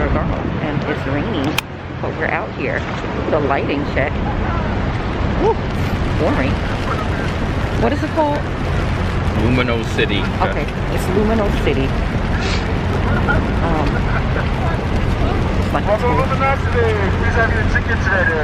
your girl, and it's raining, but we're out here. The lighting check. Woo, boring. What is it called? Luminocity. Okay, it's Luminocity. Like Welcome to Luminocity. Please have your tickets ready.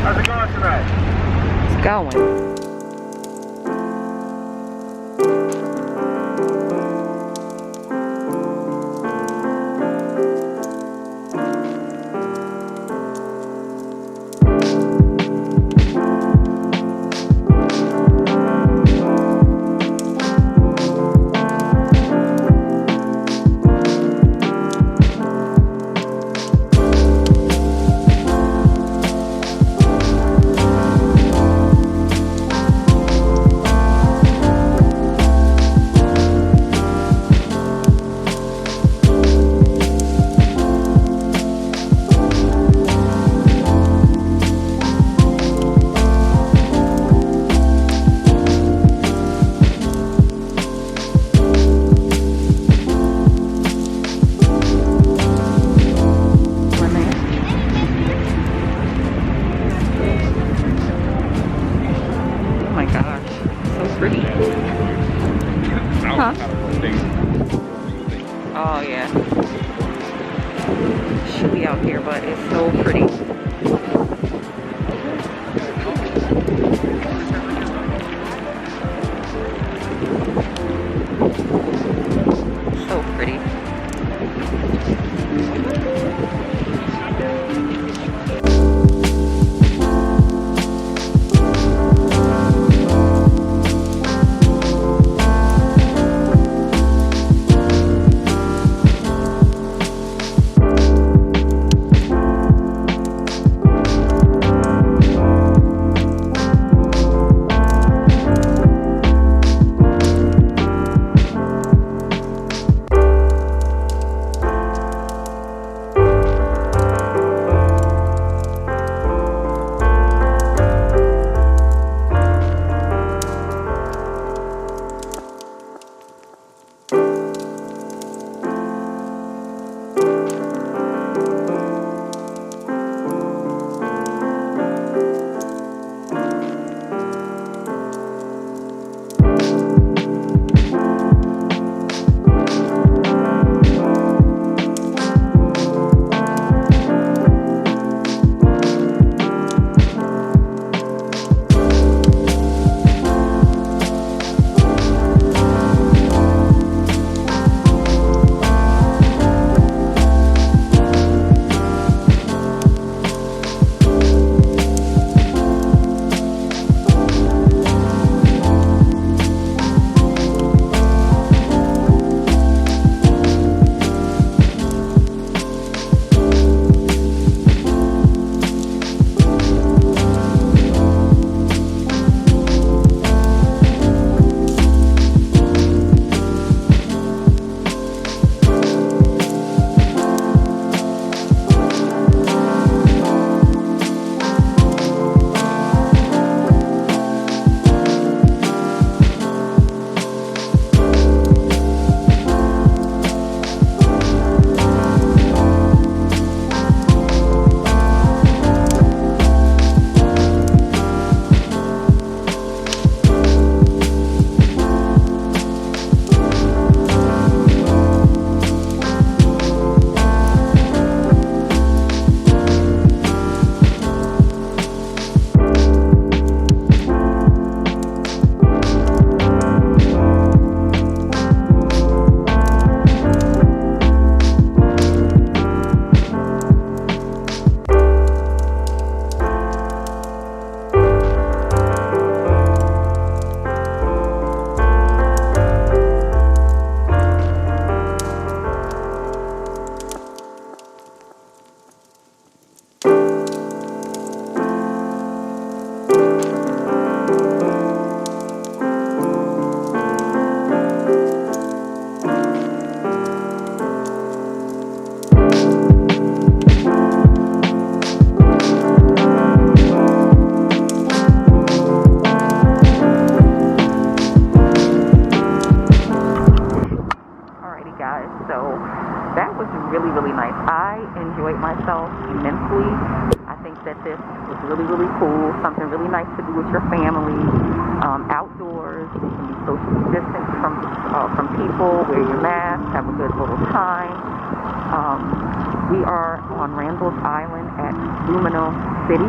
How's it going tonight? It's going. Oh yeah, should be out here, but it's so pretty. So pretty. guys. So that was really, really nice. I enjoyed myself immensely. I think that this was really, really cool. Something really nice to do with your family. Outdoors. You can be socially distanced from people. Wear your mask. Have a good little time. We are on Randall's Island at Luminocity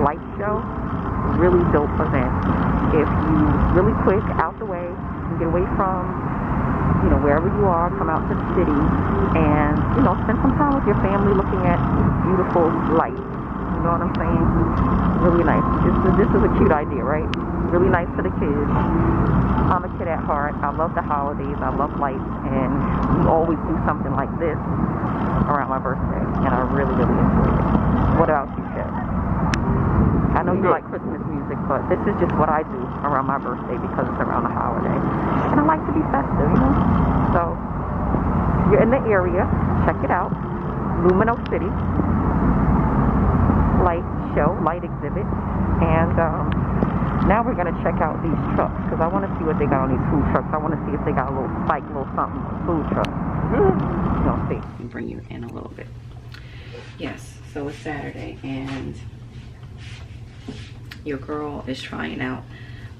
Light Show. Really dope event. If you really quick out the way, you can get away from, you know, wherever you are, come out to the city and, you know, spend some time with your family looking at beautiful lights. You know what I'm saying? Really nice. This is a cute idea, right? Really nice for the kids. I'm a kid at heart. I love the holidays. I love lights, and we always do something like this around my birthday, and I really, really enjoy it. What about you, Chad? I know you like Christmas music, but this is just what I do around my birthday because it's around the holiday. And I like to be festive, you know? So, if you're in the area, check it out. Luminocity Light Show, Light Exhibit. And now we're going to check out these trucks because I want to see what they got on these food trucks. I want to see if they got a little spike, little something, food truck. You'll see. Bring you in a little bit. Yes, so it's Saturday and your girl is trying out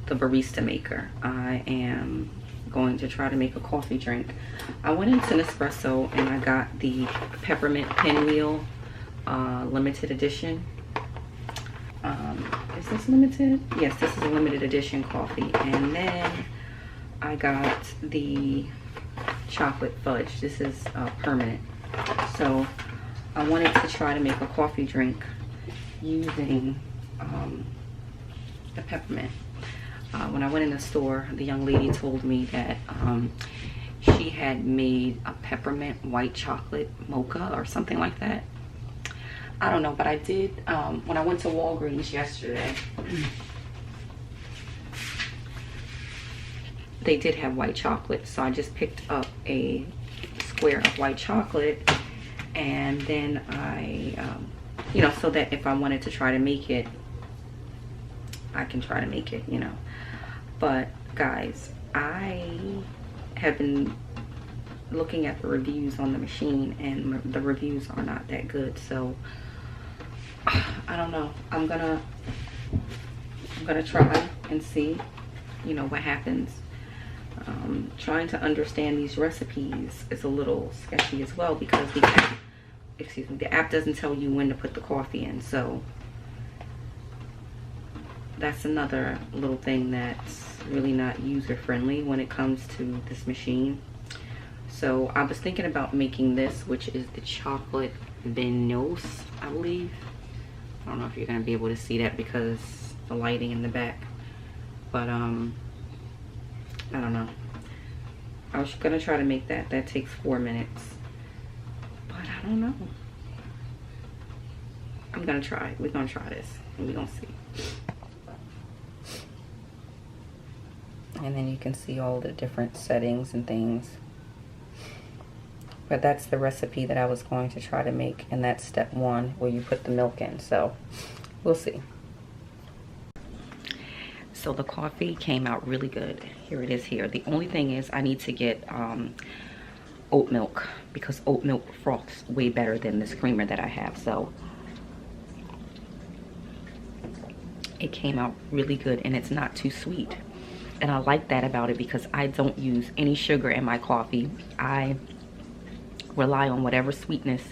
the barista maker. I am going to try to make a coffee drink. I went into Nespresso and I got the peppermint pinwheel limited edition. Is this limited? Yes, this is a limited edition coffee. And then I got the chocolate fudge. This is permanent. So I wanted to try to make a coffee drink using the peppermint. When I went in the store, the young lady told me that she had made a peppermint white chocolate mocha or something like that. I don't know, but I did, when I went to Walgreens yesterday, they did have white chocolate. So I just picked up a square of white chocolate, and then I, you know, so that if I wanted to try to make it, I can try to make it, you know. But guys, I have been looking at the reviews on the machine, and the reviews are not that good. So I don't know. I'm gonna try and see, you know, what happens. Trying to understand these recipes is a little sketchy as well because the app, the app doesn't tell you when to put the coffee in. So that's another little thing that's really not user friendly when it comes to this machine. So I was thinking about making this, which is the chocolate vinose, I believe. I don't know if you're gonna be able to see that because the lighting in the back, but I don't know. I was gonna try to make that. That takes 4 minutes, but I don't know. I'm gonna try. We're gonna try this and we're gonna see. And then you can see all the different settings and things. But that's the recipe that I was going to try to make, and that's step 1 where you put the milk in. So we'll see. So the coffee came out really good. Here it is here. The only thing is I need to get oat milk because oat milk froths way better than this creamer that I have. So it came out really good and it's not too sweet. And I like that about it because I don't use any sugar in my coffee. I rely on whatever sweetness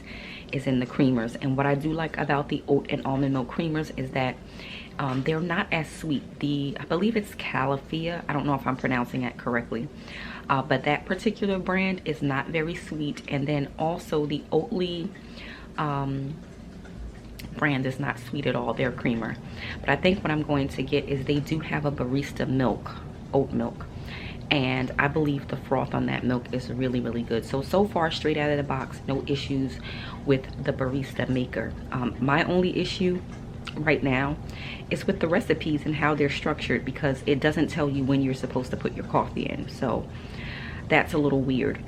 is in the creamers. And what I do like about the oat and almond milk creamers is that they're not as sweet. I believe it's Califia. I don't know if I'm pronouncing that correctly. But that particular brand is not very sweet. And then also the Oatly brand is not sweet at all. They're creamer. But I think what I'm going to get is they do have a barista milk, oat milk. And I believe the froth on that milk is really, really good. So far, straight out of the box, no issues with the barista maker. My only issue right now is with the recipes and how they're structured because it doesn't tell you when you're supposed to put your coffee in. So that's a little weird.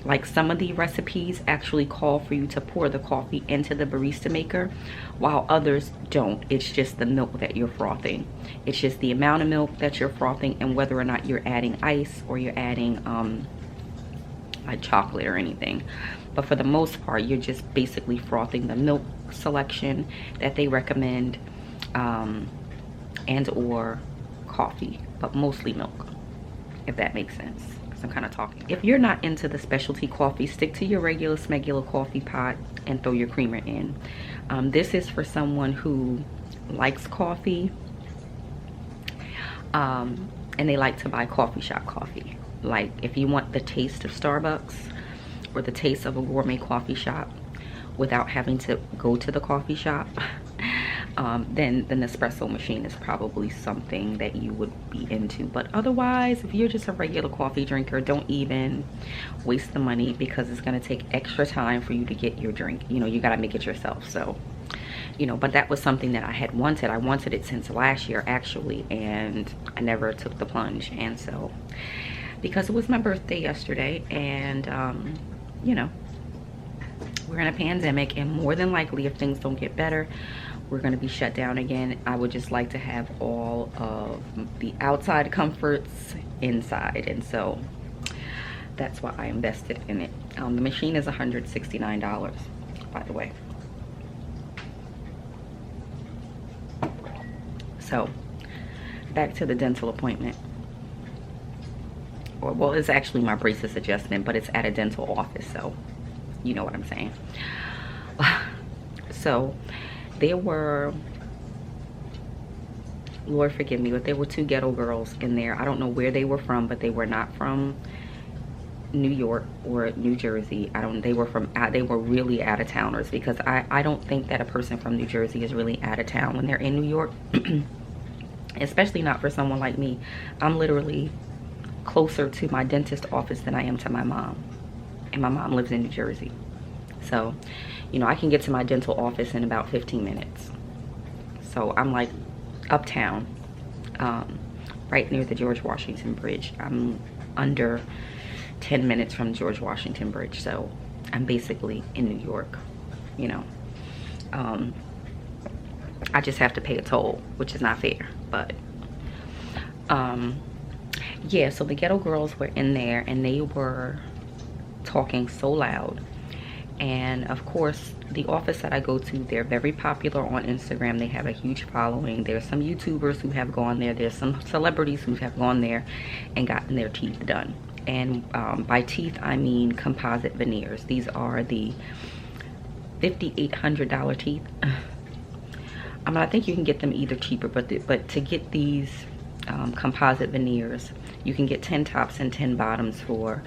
Like some of the recipes actually call for you to pour the coffee into the barista maker, while others don't. It's just the milk that you're frothing. It's just the amount of milk that you're frothing and whether or not you're adding ice or you're adding like chocolate or anything. But for the most part, you're just basically frothing the milk selection that they recommend, and or coffee, but mostly milk, if that makes sense. I'm kind of talking. If you're not into the specialty coffee, stick to your regular smegular coffee pot and throw your creamer in. This is for someone who likes coffee, and they like to buy coffee shop coffee. Like if you want the taste of Starbucks or the taste of a gourmet coffee shop without having to go to the coffee shop, then the Nespresso machine is probably something that you would be into. But otherwise, if you're just a regular coffee drinker, don't even waste the money, because it's going to take extra time for you to get your drink. You know, you got to make it yourself. So, you know, but that was something that I had wanted. I wanted it since last year, actually, and I never took the plunge. And so, because it was my birthday yesterday, and, you know, we're in a pandemic, and more than likely, if things don't get better, we're going to be shut down again. I would just like to have all of the outside comforts inside, and so that's why I invested in it. The machine is $169, by the way. So back to the dental appointment. Or, well, it's actually my braces adjustment, but it's at a dental office, so you know what I'm saying. So there were, Lord forgive me, but there were 2 ghetto girls in there. I don't know where they were from, but they were not from New York or New Jersey. They were really out of towners, because I don't think that a person from New Jersey is really out of town when they're in New York. Especially not for someone like me. I'm literally closer to my dentist office than I am to my mom, and my mom lives in New Jersey. So, you know, I can get to my dental office in about 15 minutes. So I'm like uptown, right near the George Washington Bridge. I'm under 10 minutes from George Washington Bridge, so I'm basically in New York, you know. I just have to pay a toll, which is not fair, but yeah, so the ghetto girls were in there, and they were talking so loud. And of course, the office that I go to, they're very popular on Instagram. They have a huge following. There's some YouTubers who have gone there. There's some celebrities who have gone there and gotten their teeth done. And by teeth, I mean composite veneers. These are the $5,800 teeth. I mean, I think you can get them either cheaper, but to get these composite veneers, you can get 10 tops and 10 bottoms for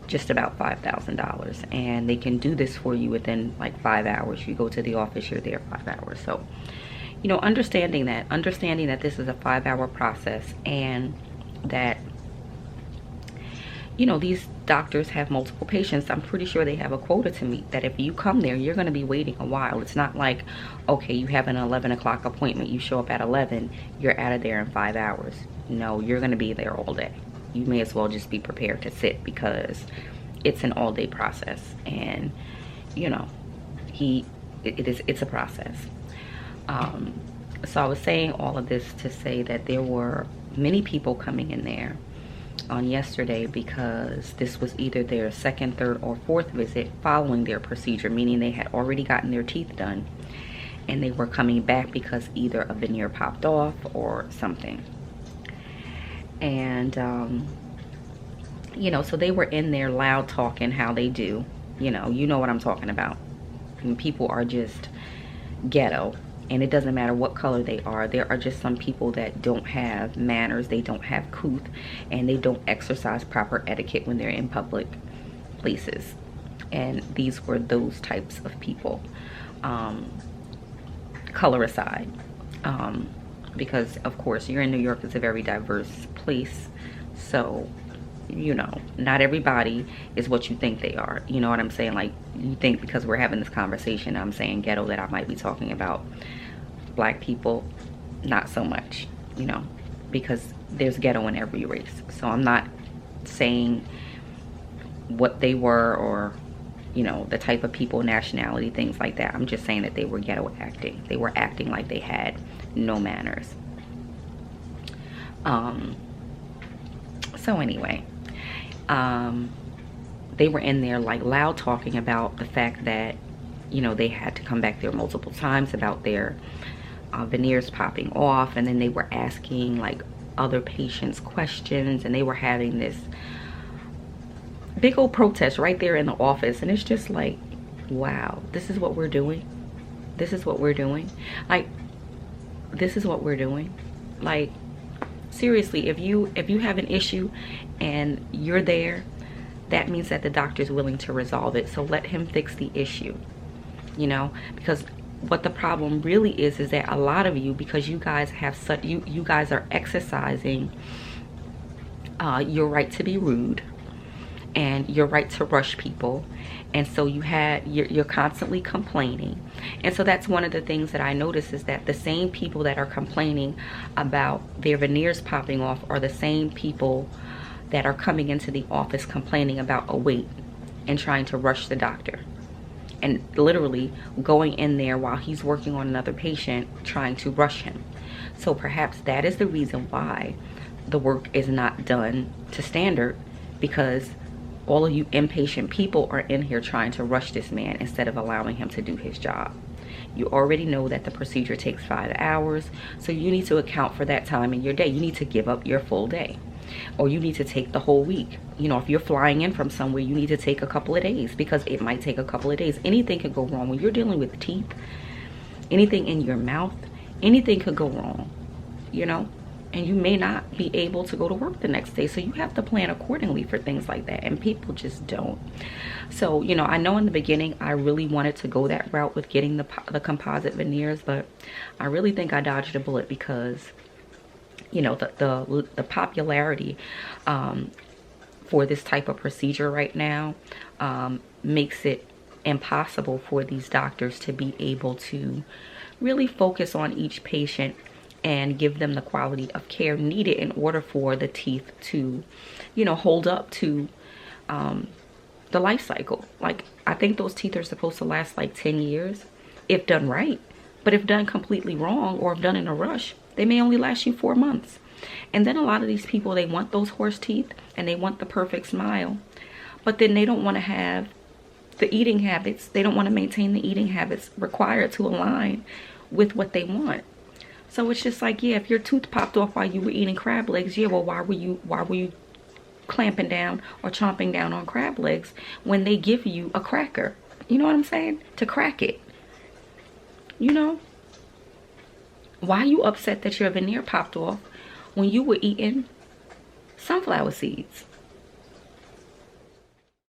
just about $5,000, and they can do this for you within like 5 hours. You go to the office, you're there 5 hours. So, you know, understanding that this is a 5-hour process, and that, you know, these doctors have multiple patients. I'm pretty sure they have a quota to meet, that if you come there, you're going to be waiting a while. It's not like, okay, you have an 11 o'clock appointment, you show up at 11, you're out of there in 5 hours. No, you're going to be there all day. You may as well just be prepared to sit, because it's an all-day process. And, you know, it's a process. So I was saying all of this to say that there were many people coming in there on yesterday, because this was either their 2nd, 3rd, or 4th visit following their procedure, meaning they had already gotten their teeth done, and they were coming back because either a veneer popped off or something. And you know, so they were in there loud talking how they do. You know what I'm talking about. And people are just ghetto, and it doesn't matter what color they are. There are just some people that don't have manners, they don't have couth, and they don't exercise proper etiquette when they're in public places. And these were those types of people, color aside, because of course you're in New York. It's a very diverse place, so you know, not everybody is what you think they are. You know what I'm saying? Like, you think because we're having this conversation, I'm saying ghetto, that I might be talking about black people. Not so much, you know, because there's ghetto in every race. So I'm not saying what they were, or, you know, the type of people, nationality, things like that. I'm just saying that they were ghetto acting. They were acting like they had no manners. So anyway, They were in there like loud talking about the fact that, you know, they had to come back there multiple times about their veneers popping off, and then they were asking like other patients questions, and they were having this big old protest right there in the office. And it's just like, wow, this is what we're doing. This is what we're doing. Like, this is what we're doing. Like, seriously, if you have an issue and you're there, that means that the doctor's willing to resolve it. So let him fix the issue, you know, because what the problem really is that a lot of you, because you guys have such, you guys are exercising your right to be rude and your right to rush people. And so you're constantly complaining. And so that's one of the things that I notice, is that the same people that are complaining about their veneers popping off are the same people that are coming into the office complaining about a wait and trying to rush the doctor, and literally going in there while he's working on another patient, trying to rush him. So perhaps that is the reason why the work is not done to standard, because all of you impatient people are in here trying to rush this man instead of allowing him to do his job. You already know that the procedure takes 5 hours, so you need to account for that time in your day. You need to give up your full day, or you need to take the whole week. You know, if you're flying in from somewhere, you need to take a couple of days, because it might take a couple of days. Anything could go wrong when you're dealing with teeth. Anything in your mouth, anything could go wrong, you know, and you may not be able to go to work the next day. So you have to plan accordingly for things like that, and people just don't. So, you know, I know in the beginning I really wanted to go that route with getting the composite veneers, but I really think I dodged a bullet, because you know, the popularity for this type of procedure right now makes it impossible for these doctors to be able to really focus on each patient and give them the quality of care needed in order for the teeth to, you know, hold up to the life cycle. Like, I think those teeth are supposed to last like 10 years if done right, but if done completely wrong, or if done in a rush, they may only last you 4 months. And then a lot of these people, they want those horse teeth and they want the perfect smile, but then they don't want to have the eating habits. They don't want to maintain the eating habits required to align with what they want. So it's just like, yeah, if your tooth popped off while you were eating crab legs, yeah, well, why were you clamping down or chomping down on crab legs when they give you a cracker? You know what I'm saying? To crack it. You know? Why are you upset that your veneer popped off when you were eating sunflower seeds?